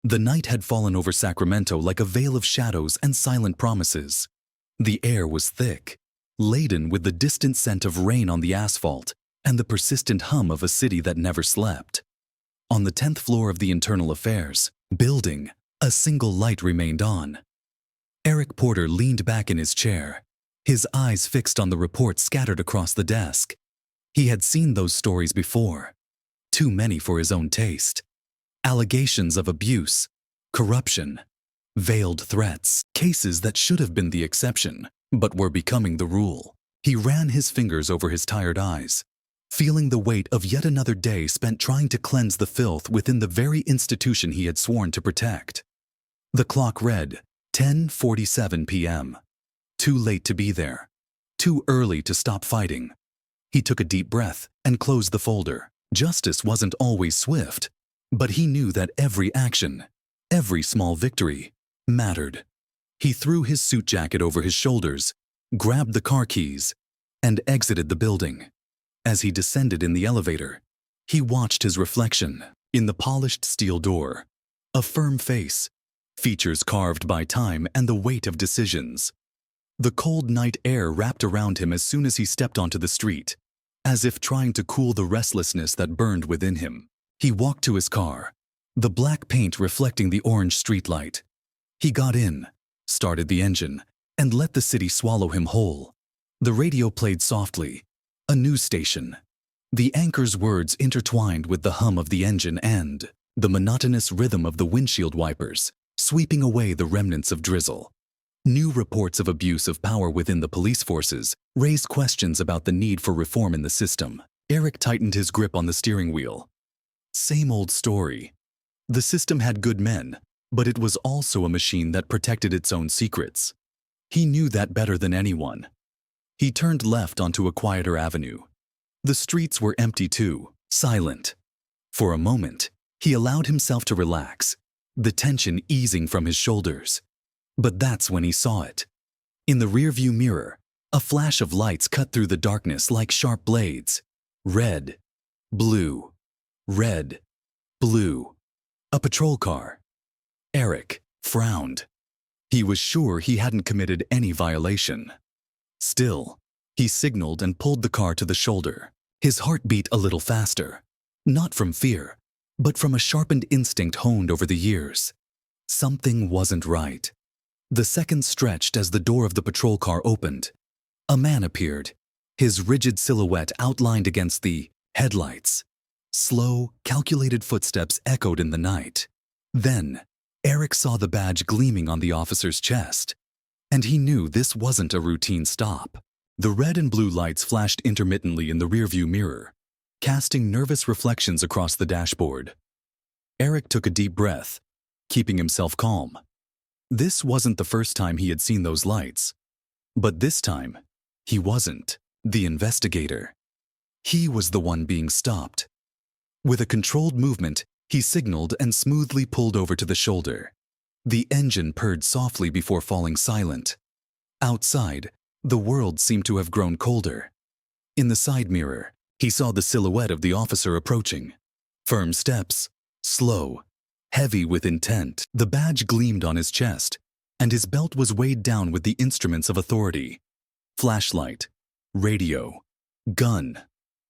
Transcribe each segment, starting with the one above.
The night had fallen over Sacramento like a veil of shadows and silent promises. The air was thick, laden with the distant scent of rain on the asphalt and the persistent hum of a city that never slept. On the 10th floor of the Internal Affairs building, a single light remained on. Eric Porter leaned back in his chair, his eyes fixed on the reports scattered across the desk. He had seen those stories before, too many for his own taste. Allegations of abuse, corruption, veiled threats, cases that should have been the exception, but were becoming the rule. He ran his fingers over his tired eyes, feeling the weight of yet another day spent trying to cleanse the filth within the very institution he had sworn to protect. The clock read 10:47 p.m. Too late to be there. Too early to stop fighting. He took a deep breath and closed the folder. Justice wasn't always swift, but he knew that every action, every small victory, mattered. He threw his suit jacket over his shoulders, grabbed the car keys, and exited the building. As he descended in the elevator, he watched his reflection in the polished steel door. A firm face, features carved by time and the weight of decisions. The cold night air wrapped around him as soon as he stepped onto the street, as if trying to cool the restlessness that burned within him. He walked to his car, the black paint reflecting the orange streetlight. He got in, started the engine, and let the city swallow him whole. The radio played softly, a news station. The anchor's words intertwined with the hum of the engine and the monotonous rhythm of the windshield wipers, sweeping away the remnants of drizzle. New reports of abuse of power within the police forces raised questions about the need for reform in the system. Eric tightened his grip on the steering wheel. Same old story. The system had good men, but it was also a machine that protected its own secrets. He knew that better than anyone. He turned left onto a quieter avenue. The streets were empty too, silent. For a moment, he allowed himself to relax, the tension easing from his shoulders. But that's when he saw it. In the rearview mirror, a flash of lights cut through the darkness like sharp blades. Red, blue, red, blue. A patrol car. Eric frowned. He was sure he hadn't committed any violation. Still, he signaled and pulled the car to the shoulder. His heart beat a little faster, not from fear, but from a sharpened instinct honed over the years. Something wasn't right. The seconds stretched as the door of the patrol car opened. A man appeared, his rigid silhouette outlined against the headlights. Slow, calculated footsteps echoed in the night. Then, Eric saw the badge gleaming on the officer's chest, and he knew this wasn't a routine stop. The red and blue lights flashed intermittently in the rearview mirror, casting nervous reflections across the dashboard. Eric took a deep breath, keeping himself calm. This wasn't the first time he had seen those lights. But this time, he wasn't the investigator. He was the one being stopped. With a controlled movement, he signaled and smoothly pulled over to the shoulder. The engine purred softly before falling silent. Outside, the world seemed to have grown colder. In the side mirror, he saw the silhouette of the officer approaching. Firm steps, slow, heavy with intent. The badge gleamed on his chest, and his belt was weighed down with the instruments of authority. Flashlight, radio, gun.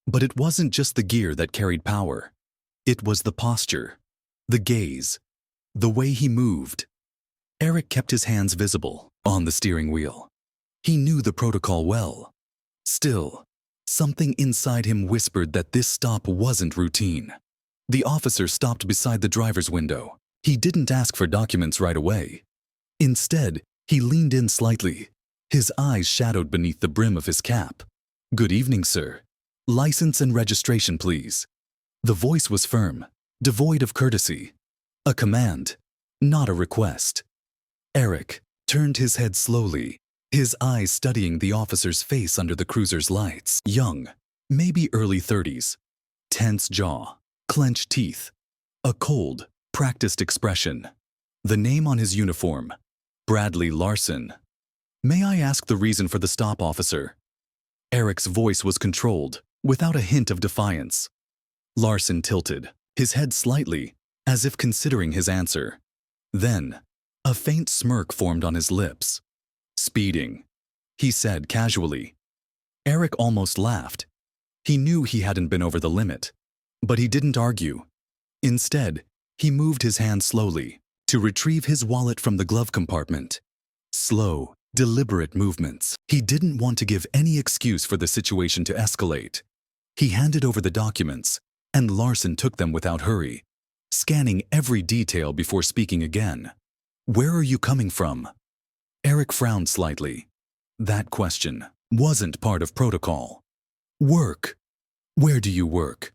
But it wasn't just the gear that carried power. It was the posture, the gaze, the way he moved. Eric kept his hands visible on the steering wheel. He knew the protocol well. Still, something inside him whispered that this stop wasn't routine. The officer stopped beside the driver's window. He didn't ask for documents right away. Instead, he leaned in slightly, his eyes shadowed beneath the brim of his cap. "Good evening, sir. License and registration, please." The voice was firm, devoid of courtesy. A command, not a request. Eric turned his head slowly, his eyes studying the officer's face under the cruiser's lights. Young, maybe early 30s. Tense jaw, clenched teeth. A cold, practiced expression. The name on his uniform, Bradley Larson. "May I ask the reason for the stop, officer?" Eric's voice was controlled, without a hint of defiance. Larson tilted, his head slightly, as if considering his answer. Then, a faint smirk formed on his lips. "Speeding," he said casually. Eric almost laughed. He knew he hadn't been over the limit, but he didn't argue. Instead, he moved his hand slowly to retrieve his wallet from the glove compartment. Slow, deliberate movements. He didn't want to give any excuse for the situation to escalate. He handed over the documents, and Larson took them without hurry, scanning every detail before speaking again. "Where are you coming from?" Eric frowned slightly. That question wasn't part of protocol. "Work. Where do you work?"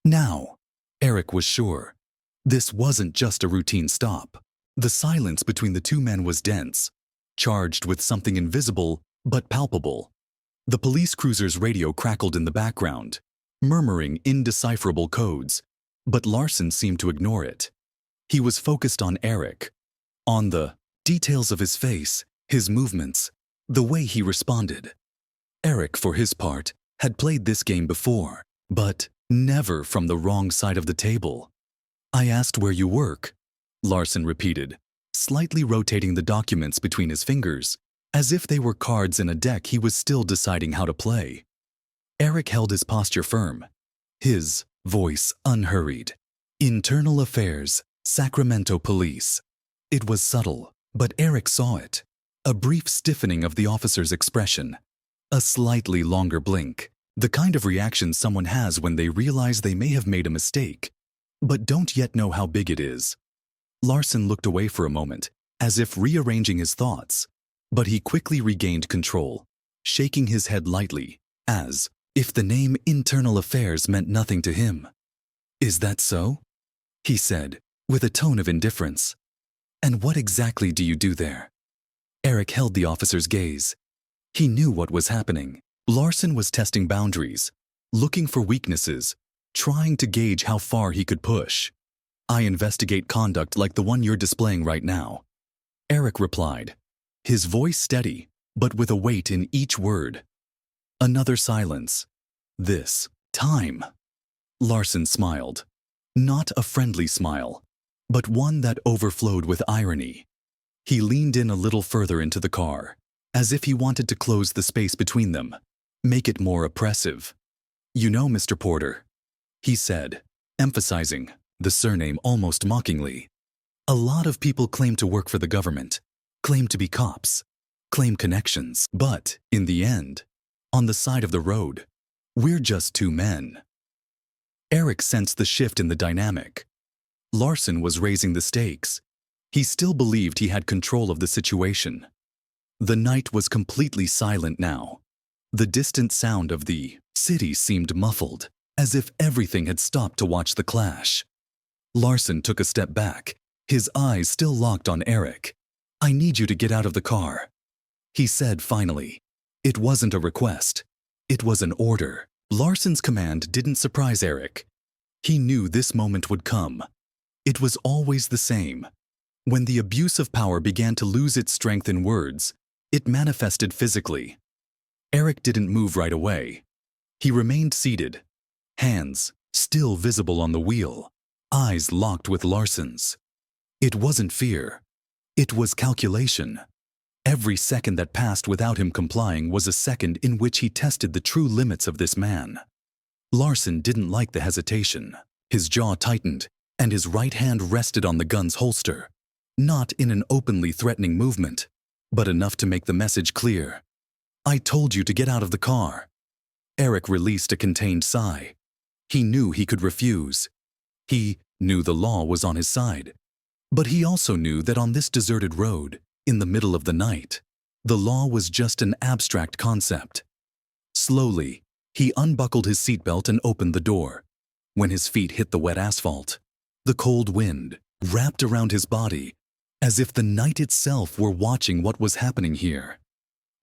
Now, Eric was sure. This wasn't just a routine stop. The silence between the two men was dense, charged with something invisible but palpable. The police cruiser's radio crackled in the background, murmuring indecipherable codes, but Larson seemed to ignore it. He was focused on Eric, on the details of his face, his movements, the way he responded. Eric, for his part, had played this game before, but never from the wrong side of the table. "I asked where you work," Larson repeated, slightly rotating the documents between his fingers, as if they were cards in a deck he was still deciding how to play. Eric held his posture firm, his voice unhurried. "Internal Affairs, Sacramento Police." It was subtle, but Eric saw it. A brief stiffening of the officer's expression, a slightly longer blink, the kind of reaction someone has when they realize they may have made a mistake, but don't yet know how big it is. Larson looked away for a moment, as if rearranging his thoughts, but he quickly regained control, shaking his head lightly, as if the name Internal Affairs meant nothing to him. "Is that so?" he said, with a tone of indifference. "And what exactly do you do there?" Eric held the officer's gaze. He knew what was happening. Larson was testing boundaries, looking for weaknesses, trying to gauge how far he could push. "I investigate conduct like the one you're displaying right now," Eric replied, his voice steady, but with a weight in each word. Another silence. This time. Larson smiled. Not a friendly smile, but one that overflowed with irony. He leaned in a little further into the car, as if he wanted to close the space between them, make it more oppressive. "You know, Mr. Porter," he said, emphasizing the surname almost mockingly. "A lot of people claim to work for the government, claim to be cops, claim connections, but, in the end, on the side of the road, we're just two men." Eric sensed the shift in the dynamic. Larson was raising the stakes. He still believed he had control of the situation. The night was completely silent now. The distant sound of the city seemed muffled, as if everything had stopped to watch the clash. Larson took a step back, his eyes still locked on Eric. "I need you to get out of the car," he said finally. It wasn't a request. It was an order. Larson's command didn't surprise Eric. He knew this moment would come. It was always the same. When the abuse of power began to lose its strength in words, it manifested physically. Eric didn't move right away. He remained seated, hands still visible on the wheel, eyes locked with Larson's. It wasn't fear. It was calculation. Every second that passed without him complying was a second in which he tested the true limits of this man. Larson didn't like the hesitation. His jaw tightened, and his right hand rested on the gun's holster, not in an openly threatening movement, but enough to make the message clear. "I told you to get out of the car." Eric released a contained sigh. He knew he could refuse. He knew the law was on his side. But he also knew that on this deserted road, in the middle of the night, the law was just an abstract concept. Slowly, he unbuckled his seatbelt and opened the door. When his feet hit the wet asphalt, the cold wind wrapped around his body, as if the night itself were watching what was happening here.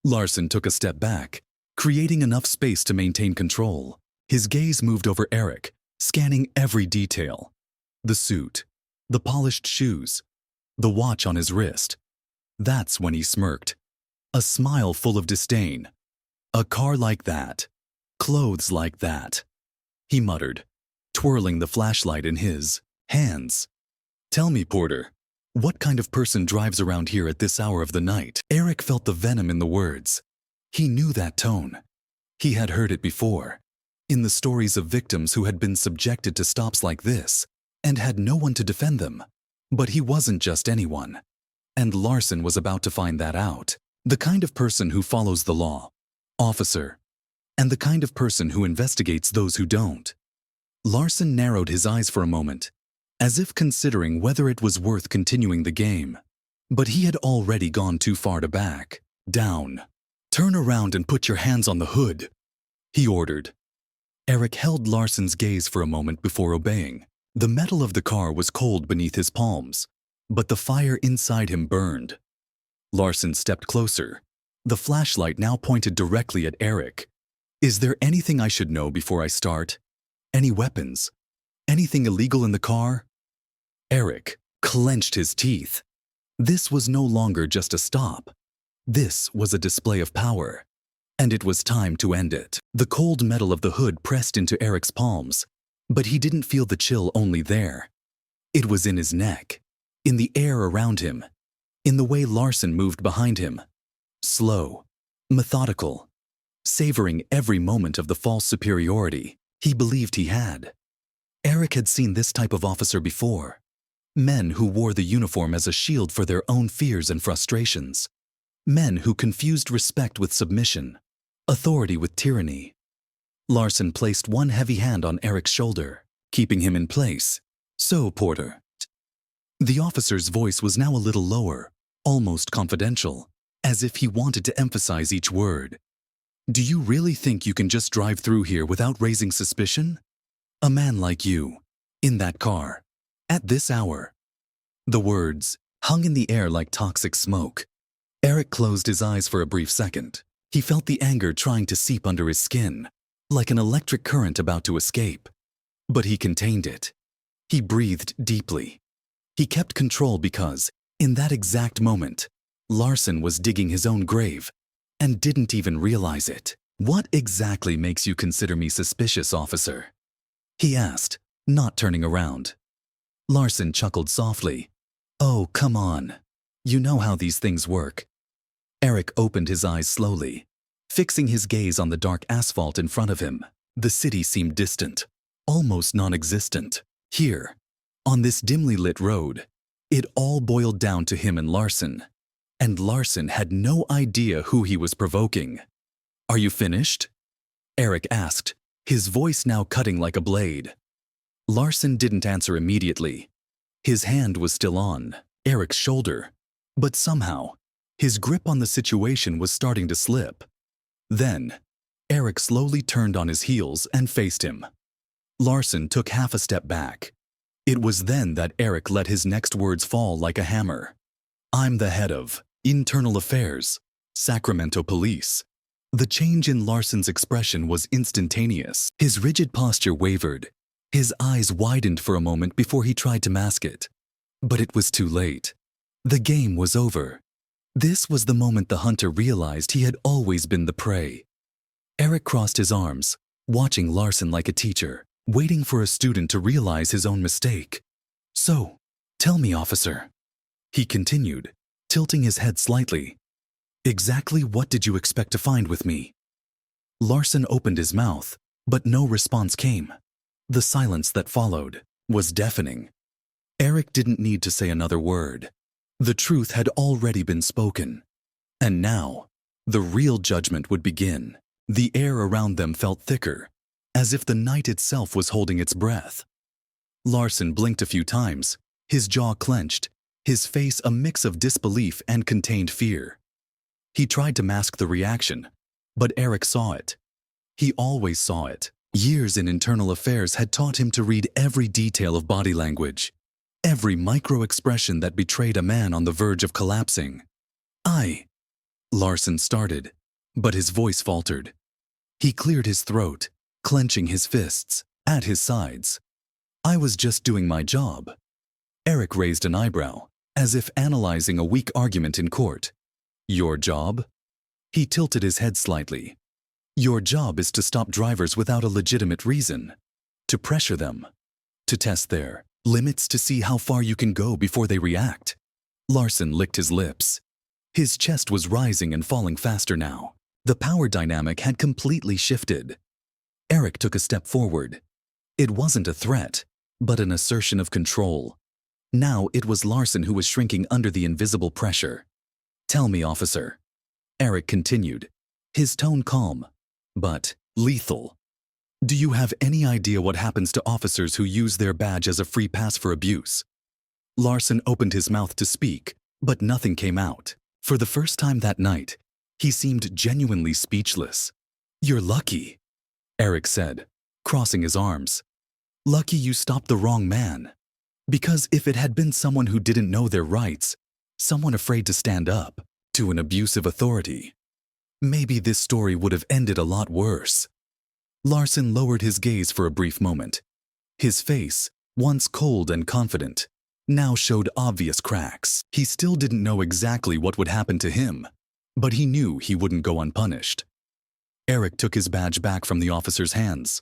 Larson took a step back, creating enough space to maintain control. His gaze moved over Eric, scanning every detail. The suit, the polished shoes, the watch on his wrist. That's when he smirked, a smile full of disdain. "A car like that, clothes like that," he muttered, twirling the flashlight in his hands. "Tell me, Porter, What kind of person drives around here at this hour of the night? Eric felt the venom in the words. He knew that tone. He had heard it before, in the stories of victims who had been subjected to stops like this and had no one to defend them. But he wasn't just anyone. And Larson was about to find that out. The kind of person who follows the law, officer, and the kind of person who investigates those who don't. Larson narrowed his eyes for a moment, as if considering whether it was worth continuing the game. But he had already gone too far to back down. "Turn around and put your hands on the hood," he ordered. Eric held Larson's gaze for a moment before obeying. The metal of the car was cold beneath his palms, but the fire inside him burned. Larson stepped closer, the flashlight now pointed directly at Eric. "Is there anything I should know before I start? Any weapons? Anything illegal in the car?" Eric clenched his teeth. This was no longer just a stop. This was a display of power, and it was time to end it. The cold metal of the hood pressed into Eric's palms, but he didn't feel the chill only there. It was in his neck, in the air around him, in the way Larson moved behind him. Slow, methodical, savoring every moment of the false superiority he believed he had. Eric had seen this type of officer before. Men who wore the uniform as a shield for their own fears and frustrations. Men who confused respect with submission, authority with tyranny. Larson placed one heavy hand on Eric's shoulder, keeping him in place. "So, Porter." The officer's voice was now a little lower, almost confidential, as if he wanted to emphasize each word. "Do you really think you can just drive through here without raising suspicion? A man like you, in that car, at this hour." The words hung in the air like toxic smoke. Eric closed his eyes for a brief second. He felt the anger trying to seep under his skin, like an electric current about to escape. But he contained it. He breathed deeply. He kept control because, in that exact moment, Larson was digging his own grave and didn't even realize it. "What exactly makes you consider me suspicious, officer?" he asked, not turning around. Larson chuckled softly. "Oh, come on. You know how these things work." Eric opened his eyes slowly, fixing his gaze on the dark asphalt in front of him. The city seemed distant, almost non-existent. Here, on this dimly lit road, it all boiled down to him and Larson. And Larson had no idea who he was provoking. "Are you finished?" Eric asked, his voice now cutting like a blade. Larson didn't answer immediately. His hand was still on Eric's shoulder, but somehow, his grip on the situation was starting to slip. Then, Eric slowly turned on his heels and faced him. Larson took half a step back. It was then that Eric let his next words fall like a hammer. "I'm the head of Internal Affairs, Sacramento Police." The change in Larson's expression was instantaneous. His rigid posture wavered. His eyes widened for a moment before he tried to mask it. But it was too late. The game was over. This was the moment the hunter realized he had always been the prey. Eric crossed his arms, watching Larson like a teacher, waiting for a student to realize his own mistake. "So, tell me, officer," he continued, tilting his head slightly. "Exactly what did you expect to find with me?" Larson opened his mouth, but no response came. The silence that followed was deafening. Eric didn't need to say another word. The truth had already been spoken. And now, the real judgment would begin. The air around them felt thicker, as if the night itself was holding its breath. Larson blinked a few times, his jaw clenched, his face a mix of disbelief and contained fear. He tried to mask the reaction, but Eric saw it. He always saw it. Years in internal affairs had taught him to read every detail of body language, every micro-expression that betrayed a man on the verge of collapsing. Larson started, but his voice faltered. He cleared his throat, clenching his fists at his sides. "I was just doing my job." Eric raised an eyebrow, as if analyzing a weak argument in court. "Your job?" He tilted his head slightly. "Your job is to stop drivers without a legitimate reason, to pressure them, to test their limits to see how far you can go before they react. Larson licked his lips. His chest was rising and falling faster now. The power dynamic had completely shifted. Eric took a step forward. It wasn't a threat, but an assertion of control. Now it was Larson who was shrinking under the invisible pressure. "Tell me, officer." Eric continued, his tone calm, but lethal. "Do you have any idea what happens to officers who use their badge as a free pass for abuse?" Larson opened his mouth to speak, but nothing came out. For the first time that night, he seemed genuinely speechless. "You're lucky," Eric said, crossing his arms. "Lucky you stopped the wrong man. Because if it had been someone who didn't know their rights, someone afraid to stand up to an abusive authority, maybe this story would have ended a lot worse." Larson lowered his gaze for a brief moment. His face, once cold and confident, now showed obvious cracks. He still didn't know exactly what would happen to him, but he knew he wouldn't go unpunished. Eric took his badge back from the officer's hands.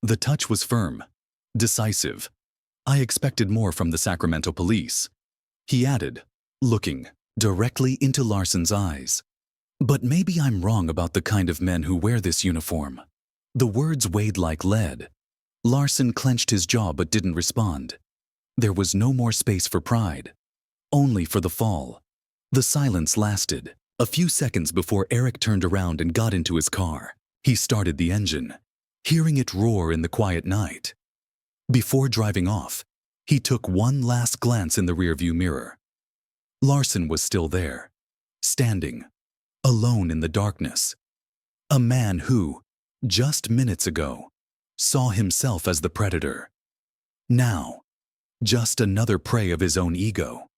The touch was firm, decisive. "I expected more from the Sacramento police," he added, looking directly into Larson's eyes. "But maybe I'm wrong about the kind of men who wear this uniform." The words weighed like lead. Larson clenched his jaw but didn't respond. There was no more space for pride, only for the fall. The silence lasted, a few seconds before Eric turned around and got into his car. He started the engine, hearing it roar in the quiet night. Before driving off, he took one last glance in the rearview mirror. Larson was still there, standing, alone in the darkness. A man who, just minutes ago, saw himself as the predator. Now, just another prey of his own ego.